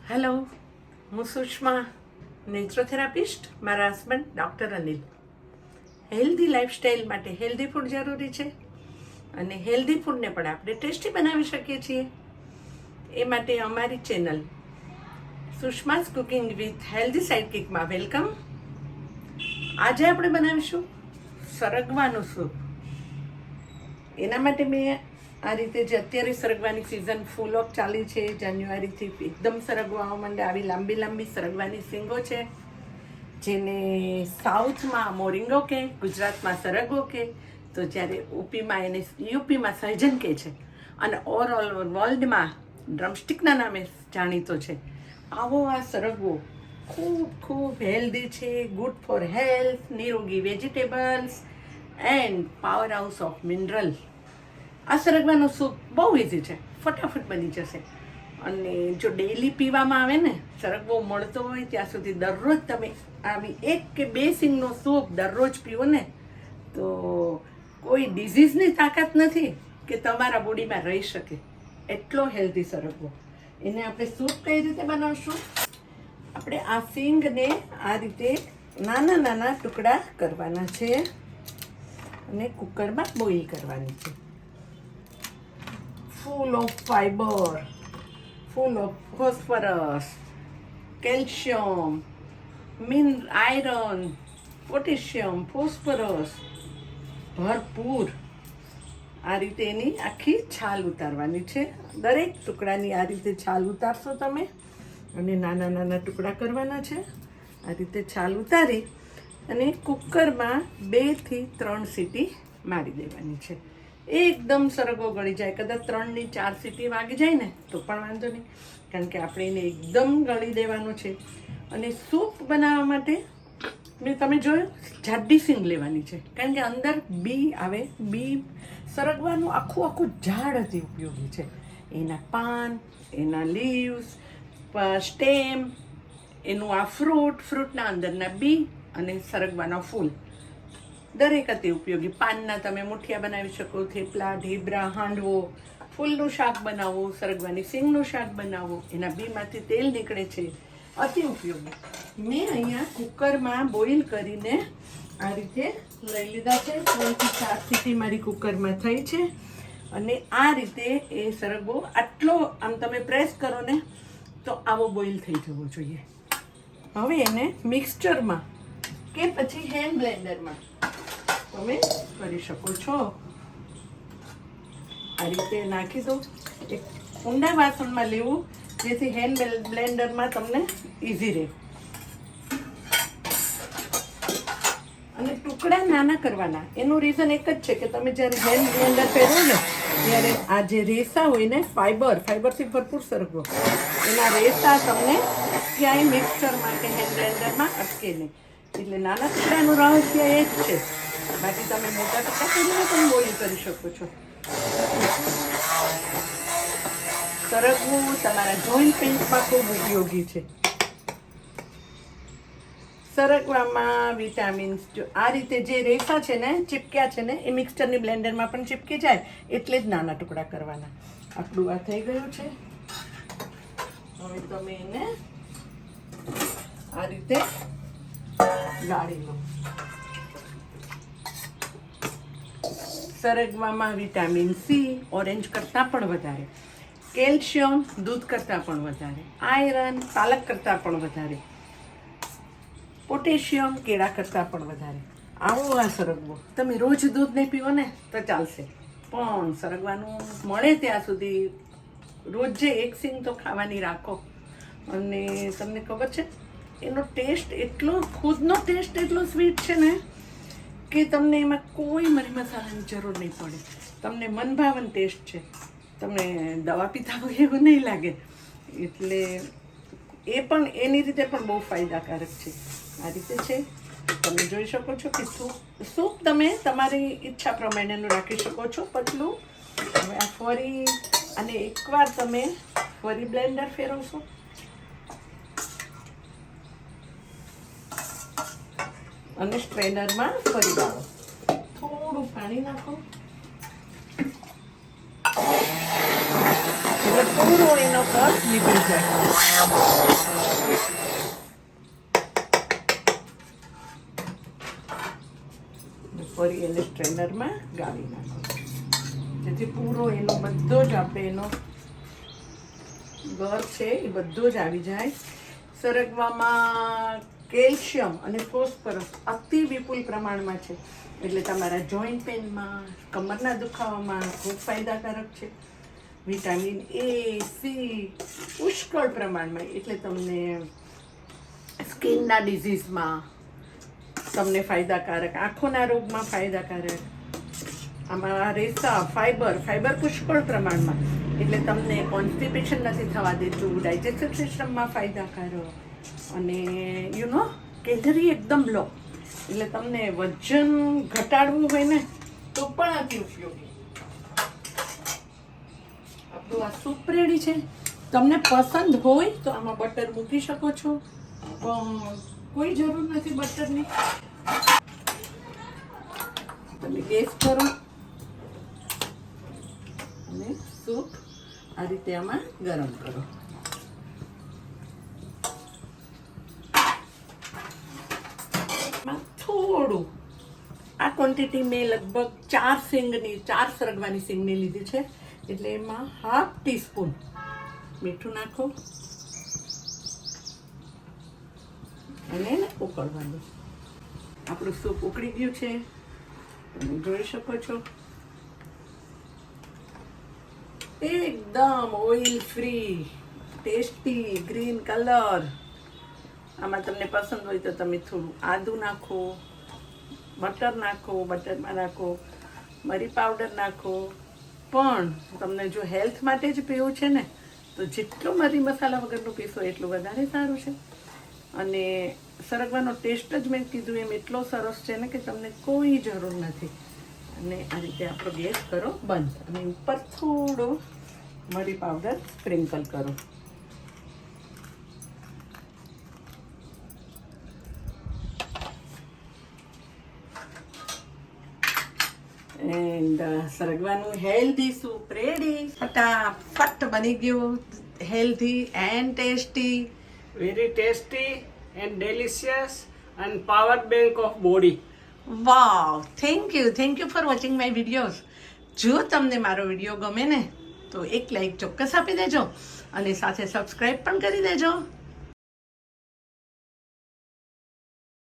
Hello, હું સુષ્મા, નેચરોથેરાપિસ્ટ. મારા husband doctor Anil. Healthy lifestyle માટે હેલ્ધી ફૂડ જરૂરી છે અને હેલ્ધી ફૂડને પણ આપણે ટેસ્ટી બનાવી શકીએ છીએ. એ માટે અમારી channel Sushma's cooking with healthy સાઇડકિકમાં વેલકમ. આજે આપણે બનાવીશું સરગવાનું સૂપ. એના માટે મેં આ રીતે જે અત્યારે સરગવાની સિઝન ફૂલ ઓફ ચાલી છે, જાન્યુઆરીથી એકદમ સરગવો આવવા માંડે, આવી લાંબી લાંબી સરગવાની સિંગો છે, જેને સાઉથમાં મોરિંગો કે, ગુજરાતમાં સરગવો કે, તો જ્યારે યુપીમાં એને સહજન કહે છે અને ઓવરઓલ વર્લ્ડમાં ડ્રમસ્ટિકના નામે જાણીતો છે. આવો આ સરગવો ખૂબ ખૂબ હેલ્ધી છે, ગુડ ફોર હેલ્થ, નિરોગી vegetables end power house of mineral. આ સરગવાનો સૂપ બહુ ઇઝી છે, ફટાફટ બની જશે. અને જો ડેઈલી પીવામાં આવે ને, સરગવો મળતો હોય ત્યાં સુધી દરરોજ તમે આવી 1 કે 2 સિંગનો સૂપ દરરોજ પીવો ને, તો કોઈ ડિઝીઝની તાકાત નથી કે તમારા બોડીમાં રહી શકે. એટલો હેલ્ધી સરગવો. એને આપણે સૂપ કઈ રીતે બનાવશું? આપણે આ સિંગને આ રીતે નાના નાના ટુકડા કરવાના છે અને કુકરમાં બોઇલ કરવાની છે. full of fiber, full of phosphorus, calcium, iron, potassium, phosphorus, ભરપૂર. આ રીતે એની આખી છાલ ઉતારવાની છે. દરેક ટુકડાની આ રીતે છાલ ઉતારશો તમે અને નાના નાના ટુકડા કરવાના છે. આ રીતે છાલ ઉતારી અને કુકરમાં 2 થી 3 સીટી મારી દેવાની છે. એકદમ સરગવો ગળી જાય. કદાચ 3 ની 4 સીટી વાગી જાય ને તો પણ વાંધો નહીં, કારણ કે આપણે એને એકદમ ગળી દેવાનું છે. અને સૂપ બનાવવા માટે તમે જોયું, જાડી સિંગ લેવાની છે, કારણ કે અંદર બી આવે. બી સરગવાનું આખું ઝાડ અતિ ઉપયોગી છે. એના પાન, એના લીવ્સ, સ્ટેમ, એનું આ ફ્રૂટના અંદરના બી અને સરગવાના ફૂલ દરેક અતિ ઉપયોગી. પાનના તમે મુઠિયા બનાવી શકો, થેપલા, ઢીબરા, હાંડવો, ફૂલનું શાક બનાવો, સરગવાની સિંગનું શાક બનાવો, એના બીમાંથી તેલ નીકળે છે, અતિ ઉપયોગી. મેં અહીંયા કુકરમાં બોઇલ કરીને આ રીતે લઈ લીધા છે. 3 થી 4 સીટી મારી કુકરમાં થઈ છે. અને આ રીતે એ સરગવો આટલો આમ તમે પ્રેસ કરો ને તો આવો બોઇલ થઈ જવો જોઈએ. હવે એને મિક્સચરમાં કે પછી હેન્ડ બ્લેન્ડરમાં તમે કરી શકો છો. આ રીતે નાખી દો. એક ઊંડા વાસણમાં લેવું, જેથી હેન્ડ બ્લેન્ડરમાં તમને ઇઝી રહે. અને ટુકડા નાના કરવાના. એનું રીઝન એક જ છે કે તમે જ્યારે હેન્ડ બ્લેન્ડર ફેરવો ને ત્યારે આ જે રેસા હોય ને, ફાઈબરથી ભરપૂર સરગવો, એના રેસા તમને ક્યાંય મિક્સચરમાં કે હેન્ડ બ્લેન્ડરમાં અટકે નહીં. એટલે નાના ટુકડાનું રહસ્ય એ જ છે. બાકી તમે મોટા ટુકડા કરીને પણ બોઇલ કરી શકો છો. સરગવું તમારા જોઈન્ટ પેઇન્ટમાં ખૂબ ઉપયોગી છે. સરગવામાં વિટામિન્સ, જો આ રીતે જે રેસા છે ને, ચીપક્યા છે ને, એ મિક્સચરની બ્લેન્ડરમાં પણ ચીપકી જાય, એટલે જ નાના ટુકડા કરવાના. આટલું આ થઈ ગયું છે. હવે તમે એને આ રીતે ગાળી લો. સરગવામાં વિટામિન સી ઓરેન્જ કરતાં પણ વધારે, કેલ્શિયમ દૂધ કરતાં પણ વધારે, આયરન પાલક કરતાં પણ વધારે, પોટેશિયમ કેળા કરતાં પણ વધારે. આવો આ સરગવો. તમે રોજ દૂધ નહીં પીવો ને તો ચાલશે, પણ સરગવાનું મળે ત્યાં સુધી રોજે 1 સિંગ તો ખાવાની રાખો. અને તમને ખબર છે, એનો ટેસ્ટ એટલો, ખુદનો ટેસ્ટ એટલો સ્વીટ છે ને કે તમને એમાં કોઈ મરી મસાલાની જરૂર નહીં પડે. તમને મનભાવન ટેસ્ટ છે. તમને દવા પીતા હોય એવું નહીં લાગે. એટલે એ પણ એની રીતે પણ બહુ ફાયદાકારક છે. આ રીતે છે. તમે જોઈ શકો છો કે સૂપ તમે તમારી ઈચ્છા પ્રમાણેનું રાખી શકો છો, પતલું. હવે આ ફરી અને એકવાર તમે ફરી બ્લેન્ડર ફેરવશો અને સ્ટ્રેનરમાં ફરી લાવો. થોડું પાણી નાખો એટલે પૂરો એનો કસ નીકળી જાય. ફરી એને સ્ટ્રેનરમાં ગાળી નાખો જેથી પૂરો એનો બધો જ આપણે એનો ગર છે એ બધો જ આવી જાય. સરગવામાં કેલ્શિયમ અને ફોસ્ફરસ અતિ વિપુલ પ્રમાણમાં છે એટલે તમારા જોઈન્ટ પેનમાં, કમરના દુખાવામાં ખૂબ ફાયદાકારક છે. વિટામિન A, C પુષ્કળ પ્રમાણમાં એટલે તમને સ્કિનના ડિઝીઝમાં તમને ફાયદાકારક, આંખોના રોગમાં ફાયદાકારક. આમાં રેસા, ફાઈબર પુષ્કળ પ્રમાણમાં એટલે તમને કોન્સ્ટિપેશન નથી થવા દેતું, ડાયજેસ્ટિવ સિસ્ટમમાં ફાયદાકારક અને કેલરી એકદમ લો એટલે તમને વજન ઘટાડવું હોય ને તો પણ અતિ ઉપયોગી. આપણું આ સૂપ રેડી છે. તમને પસંદ હોય તો આમાં બટર મૂકી શકો છો, પણ કોઈ જરૂર નથી બટરની. તમે ગેસ કરો અને સૂપ આ રીતે આમાં ગરમ કરો. થોડું આ ક્વોન્ટિટી મેં લગભગ 4 સરગવાની સિંગની લીધી છે એટલે એમાં ½ ટીસ્પૂન મીઠું નાખો અને એને ઉકળવા દો. આપણું સૂપ ઉકળી ગયું છે, તમે જોઈ શકો છો. એકદમ oil free, tasty green colour. આમાં તમને પસંદ હોય તો તમે થોડું આદું નાખો, બટર નાખો, બટરમાં નાખો, મરી પાવડર નાખો. પણ તમને જો હેલ્થ માટે જ પીવું છે ને તો જેટલું મરી મસાલા વગરનું પીશો એટલું વધારે સારું છે. અને સરગવાનો ટેસ્ટ જ મેં કીધું એમ એટલો સરસ છે ને કે તમને કોઈ જરૂર નથી. અને આ રીતે આપણો ગેસ કરો બંધ અને ઉપર થોડો મરી પાવડર સ્પ્રિંકલ કરો. એન્ડ સરગવાનું હેલ્ધી સૂપ રેડી. ફટાફટ બની ગયું, healthy and tasty. Very tasty and delicious and power bank of body. Wow, thank you for watching my videos. જો તમને મારો વિડીયો ગમે ને તો એક લાઈક ચોક્કસ આપી દેજો અને સાથે સબસ્ક્રાઈબ પણ કરી દેજો.